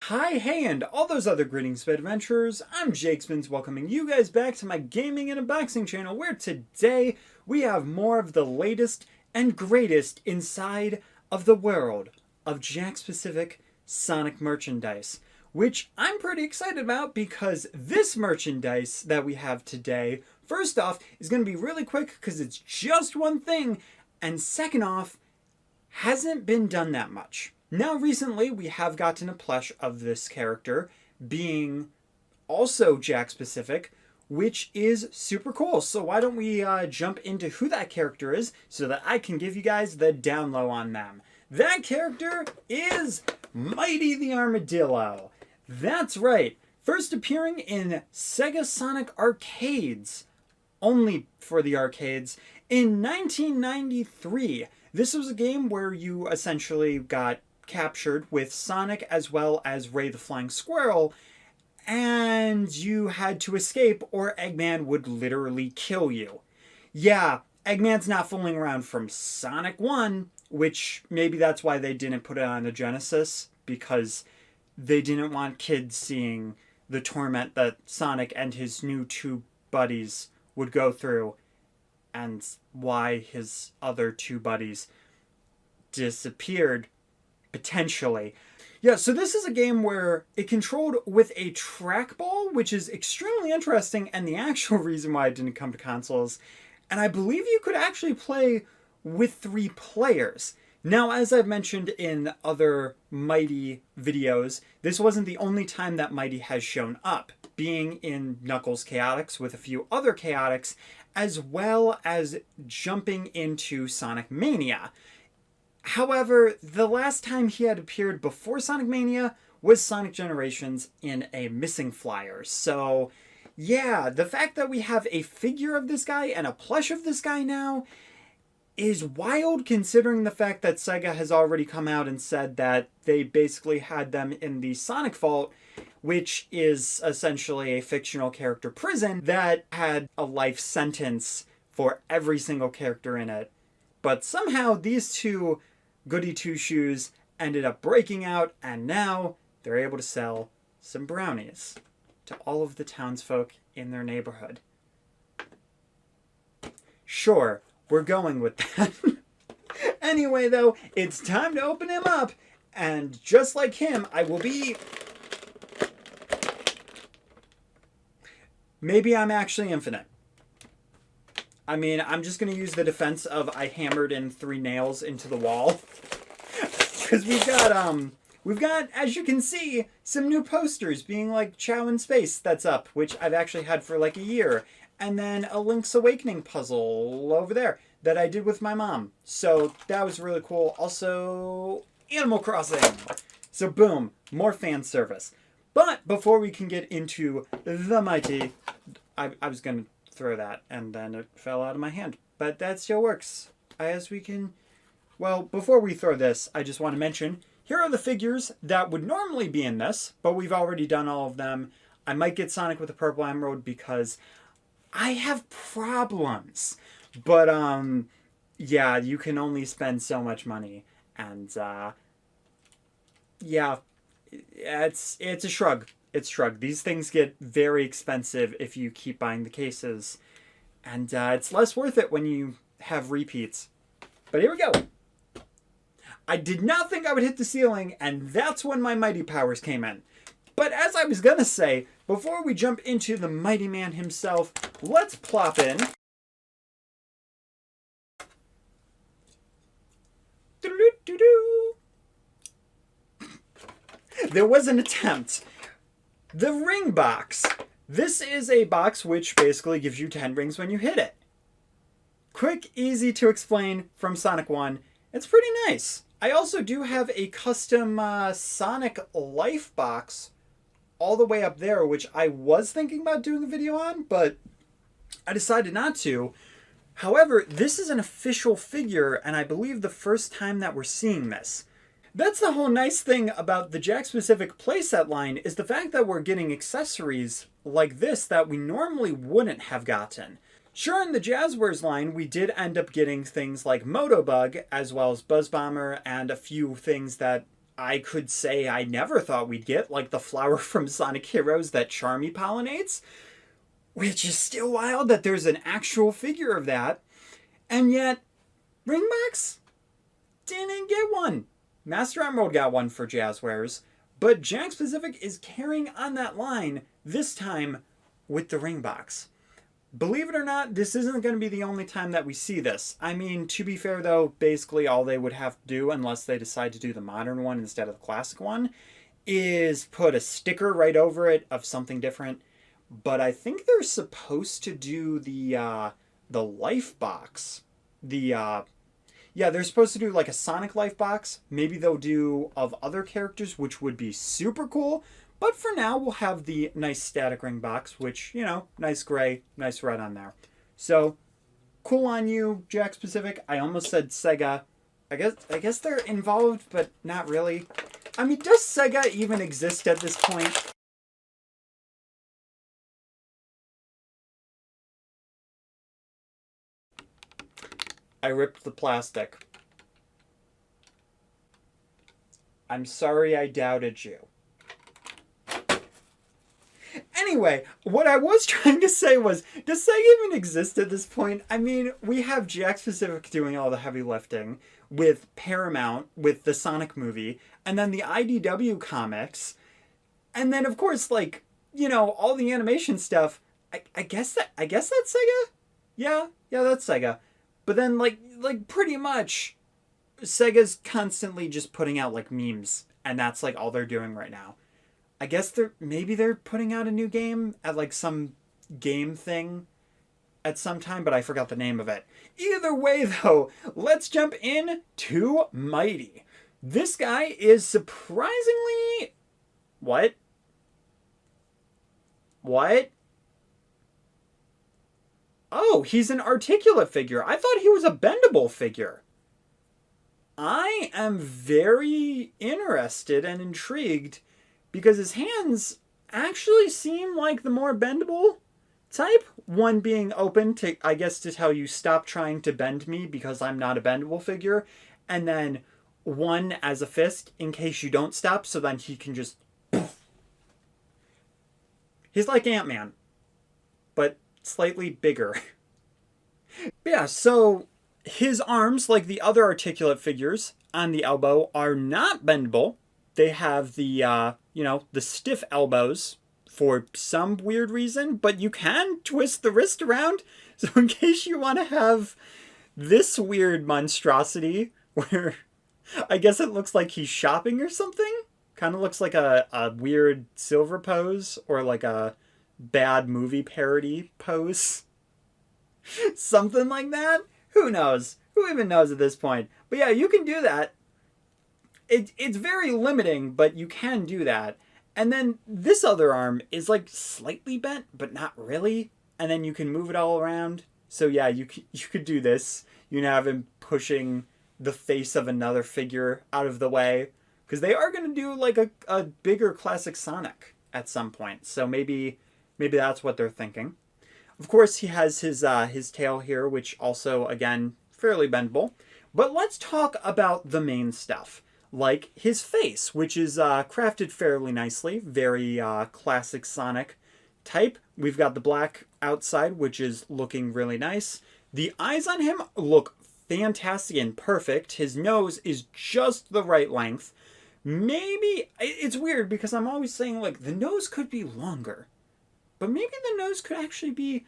Hi, hey, and all those other greetings, Sped Adventurers. I'm Jakes, welcoming you guys back to my gaming and unboxing channel, where today we have more of the latest and greatest inside of the world of Jakks-specific Sonic merchandise, which I'm pretty excited about because this merchandise that we have today, first off, is going to be really quick because it's just one thing, and second off, hasn't been done that much. Now, recently, we have gotten a plush of this character being also Jakks specific, which is super cool. So why don't we jump into who that character is so that I can give you guys the down low on them. That character is Mighty the Armadillo. That's right. First appearing in Sega Sonic arcades, only for the arcades, in 1993. This was a game where you essentially got captured with Sonic as well as Ray the Flying Squirrel, and you had to escape or Eggman would literally kill you. Yeah, Eggman's not fooling around from Sonic 1, which maybe that's why they didn't put it on the Genesis, because they didn't want kids seeing the torment that Sonic and his new two buddies would go through, and why his other two buddies disappeared, potentially. Yeah, so this is a game where it controlled with a trackball, which is extremely interesting, and the actual reason why it didn't come to consoles. And I believe you could actually play with 3 players. Now, as I've mentioned in other Mighty videos, this wasn't the only time that Mighty has shown up, being in Knuckles Chaotix with a few other Chaotix, as well as jumping into Sonic Mania. However, the last time he had appeared before Sonic Mania was Sonic Generations in a Missing Flyer. So, yeah, the fact that we have a figure of this guy and a plush of this guy now is wild, considering the fact that Sega has already come out and said that they basically had them in the Sonic Vault, which is essentially a fictional character prison that had a life sentence for every single character in it. But somehow these two goody two-shoes ended up breaking out, and now they're able to sell some brownies to all of the townsfolk in their neighborhood. Sure, we're going with that. Anyway, though, it's time to open him up, and just like him, I will be... Maybe I'm actually infinite. I mean, I'm just going to use the defense of I hammered in 3 nails into the wall. Because we've got, as you can see, some new posters being like Chow in Space that's up, which I've actually had for like a year. And then a Link's Awakening puzzle over there that I did with my mom. So that was really cool. Also, Animal Crossing. So boom, more fan service. But before we can get into the Mighty, I was going to throw that and then it fell out of my hand, but that still works as we can. Well, before we throw this, I just want to mention here are the figures that would normally be in this, but we've already done all of them. I might get Sonic with the purple emerald because I have problems, but yeah, you can only spend so much money, and yeah, it's a shrug. It's shrug. These things get very expensive if you keep buying the cases. And it's less worth it when you have repeats. But here we go. I did not think I would hit the ceiling, and that's when my Mighty powers came in. But as I was going to say, before we jump into the Mighty Man himself, let's plop in... There was an attempt. The ring box. This is a box which basically gives you 10 rings when you hit it. Quick, easy to explain from Sonic 1. It's pretty nice. I also do have a custom Sonic Life box all the way up there, which I was thinking about doing a video on, but I decided not to. However, this is an official figure, and I believe the first time that we're seeing this. That's the whole nice thing about the Jakks-specific playset line, is the fact that we're getting accessories like this that we normally wouldn't have gotten. Sure, in the Jazzwares line, we did end up getting things like Motobug, as well as Buzz Bomber, and a few things that I could say I never thought we'd get, like the flower from Sonic Heroes that Charmy pollinates, which is still wild that there's an actual figure of that. And yet, Ringbox didn't get one. Master Emerald got one for Jazzwares, but Jakks Pacific is carrying on that line, this time with the Ringbox. Believe it or not, this isn't going to be the only time that we see this. I mean, to be fair though, basically all they would have to do, unless they decide to do the modern one instead of the classic one, is put a sticker right over it of something different. But I think they're supposed to do the life box. Yeah, they're supposed to do like a Sonic life box. Maybe they'll do of other characters, which would be super cool. But for now, we'll have the nice static ring box, which, you know, nice gray, nice red on there. So, cool on you, Jakks Pacific. I almost said Sega. I guess they're involved, but not really. I mean, does Sega even exist at this point? I ripped the plastic. I'm sorry I doubted you. Anyway, what I was trying to say was, does Sega even exist at this point? I mean, we have Jakks Pacific doing all the heavy lifting with Paramount, with the Sonic movie, and then the IDW comics, and then of course, like, you know, all the animation stuff. I guess that's Sega. Yeah, that's Sega. But then, like pretty much, Sega's constantly just putting out like memes, and that's like all they're doing right now. I guess maybe they're putting out a new game at like some game thing at some time, but I forgot the name of it. Either way though, let's jump in to Mighty. This guy is surprisingly... What? Oh, he's an articulate figure. I thought he was a bendable figure. I am very interested and intrigued because his hands actually seem like the more bendable type. One being open to, I guess, to tell you stop trying to bend me because I'm not a bendable figure. And then one as a fist in case you don't stop, so then he can just... Poof. He's like Ant-Man, but slightly bigger. But yeah, so his arms, like the other articulate figures on the elbow, are not bendable. They have the, the stiff elbows for some weird reason, but you can twist the wrist around. So in case you want to have this weird monstrosity where I guess it looks like he's shopping or something. Kind of looks like a weird silver pose or like a bad movie parody pose. Something like that. Who knows? Who even knows at this point? But yeah, you can do that. It's very limiting, but you can do that. And then this other arm is like slightly bent, but not really. And then you can move it all around. So yeah, you could do this. You can have him pushing the face of another figure out of the way. Because they are going to do like a bigger classic Sonic at some point. So maybe that's what they're thinking. Of course, he has his tail here, which also, again, fairly bendable. But let's talk about the main stuff. Like his face, which is crafted fairly nicely. Very classic Sonic type. We've got the black outside, which is looking really nice. The eyes on him look fantastic and perfect. His nose is just the right length. Maybe, it's weird because I'm always saying, like, the nose could be longer. But maybe the nose could actually be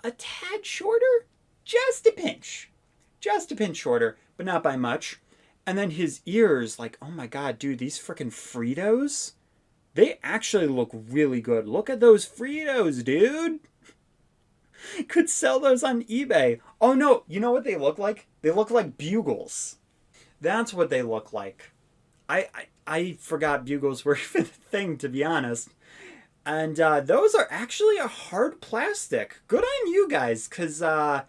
a tad shorter? Just a pinch. Just a pinch shorter, but not by much. And then his ears, like, oh my god, dude, these freaking Fritos? They actually look really good. Look at those Fritos, dude! Could sell those on eBay. Oh no, you know what they look like? They look like bugles. That's what they look like. I forgot bugles were even a thing, to be honest. And those are actually a hard plastic. Good on you guys, because that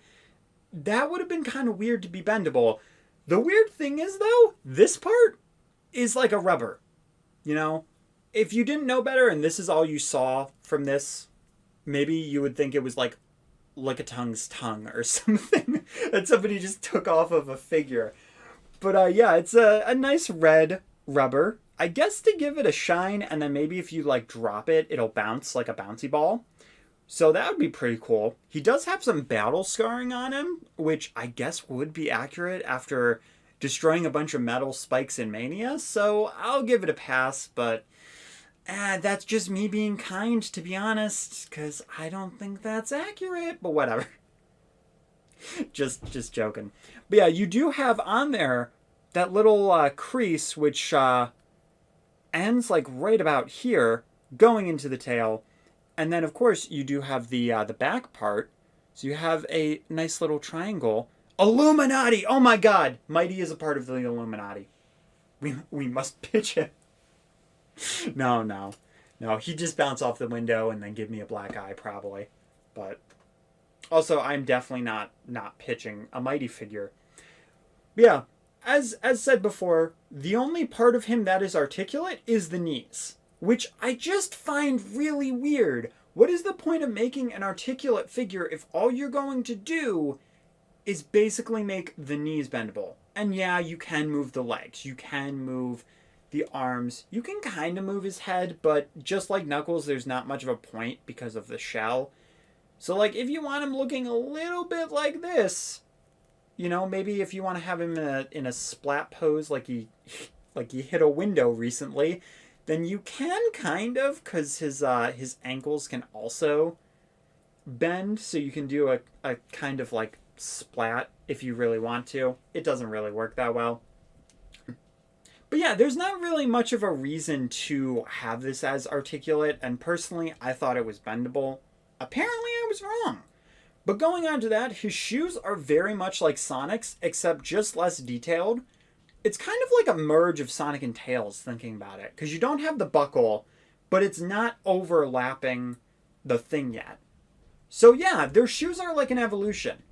would have been kind of weird to be bendable. The weird thing is, though, this part is like a rubber. You know? If you didn't know better and this is all you saw from this, maybe you would think it was like Lickitungue's tongue or something that somebody just took off of a figure. But yeah, it's a nice red rubber. I guess to give it a shine, and then maybe if you like drop it, it'll bounce like a bouncy ball. So that would be pretty cool. He does have some battle scarring on him, which I guess would be accurate after destroying a bunch of metal spikes in Mania. So I'll give it a pass, but that's just me being kind, to be honest, because I don't think that's accurate, but whatever. just joking. But yeah, you do have on there that little crease, which ends like right about here, going into the tail. And then, of course, you do have the back part. So you have a nice little triangle. Illuminati! Oh my god! Mighty is a part of the Illuminati. We must pitch it. No. He'd just bounce off the window and then give me a black eye, probably. But also, I'm definitely not pitching a Mighty figure. But yeah, as said before, the only part of him that is articulate is the knees, which I just find really weird. What is the point of making an articulate figure if all you're going to do is basically make the knees bendable? And yeah, you can move the legs, you can move the arms, you can kind of move his head, but just like Knuckles, there's not much of a point because of the shell. So like, if you want him looking a little bit like this, you know, maybe if you want to have him in a splat pose like he hit a window recently, then you can kind of, because his ankles can also bend, so you can do a kind of like splat if you really want to. It doesn't really work that well. But yeah, there's not really much of a reason to have this as articulate, and personally, I thought it was bendable. Apparently, I was wrong. But going on to that, his shoes are very much like Sonic's, except just less detailed. It's kind of like a merge of Sonic and Tails, thinking about it, because you don't have the buckle, but it's not overlapping the thing yet. So yeah, their shoes are like an evolution.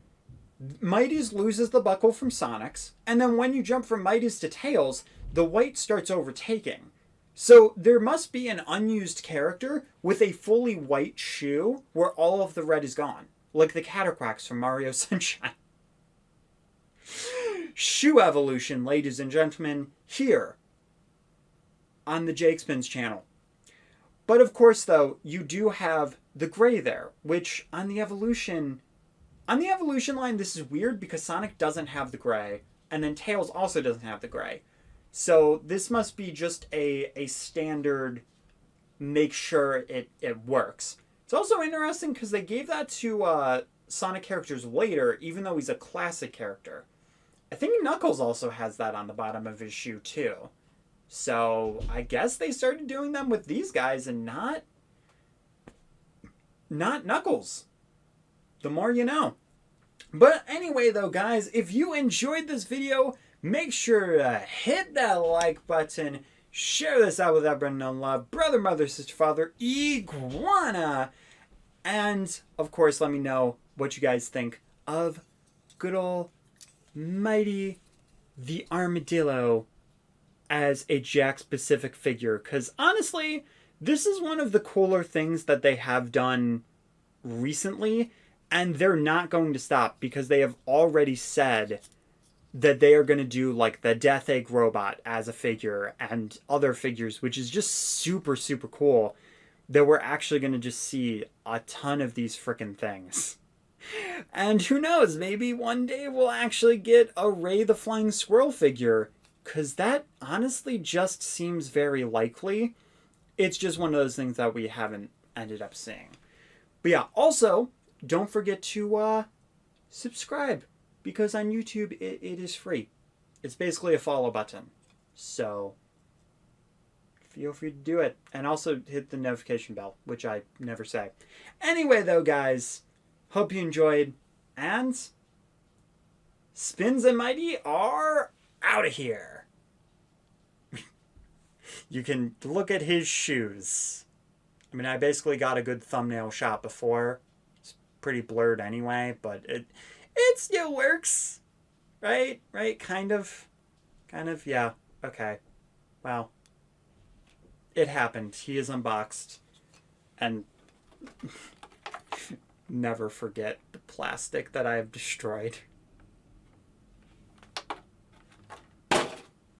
Mighty's loses the buckle from Sonic's, and then when you jump from Mighty's to Tails, the white starts overtaking. So there must be an unused character with a fully white shoe where all of the red is gone. Like the Cataquacks from Mario Sunshine. Shoe evolution, ladies and gentlemen, here on the Jakespins channel. But of course, though, you do have the gray there, which on the evolution line, this is weird because Sonic doesn't have the gray, and then Tails also doesn't have the gray. So this must be just a standard, make sure it works. It's also interesting because they gave that to Sonic characters later, even though he's a classic character. I think Knuckles also has that on the bottom of his shoe too. So I guess they started doing them with these guys and not Knuckles. The more you know. But anyway though, guys, if you enjoyed this video, make sure to hit that like button. Share this out with everyone you love. Brother, mother, sister, father, iguana. And, of course, let me know what you guys think of good old Mighty the Armadillo as a Jakks-specific figure. Because, honestly, this is one of the cooler things that they have done recently. And they're not going to stop because they have already said that they are going to do like the Death Egg robot as a figure and other figures, which is just super, super cool that we're actually going to just see a ton of these frickin' things. And who knows, maybe one day we'll actually get a Ray the Flying Squirrel figure, because that honestly just seems very likely. It's just one of those things that we haven't ended up seeing. But yeah, also, don't forget to subscribe. Because on YouTube, it is free. It's basically a follow button. So, feel free to do it. And also hit the notification bell, which I never say. Anyway, though, guys, hope you enjoyed. And Spins and Mighty are out of here. You can look at his shoes. I mean, I basically got a good thumbnail shot before. It's pretty blurred anyway, but it still works, right? Kind of, yeah, okay. Well, it happened. He is unboxed, and never forget the plastic that I have destroyed.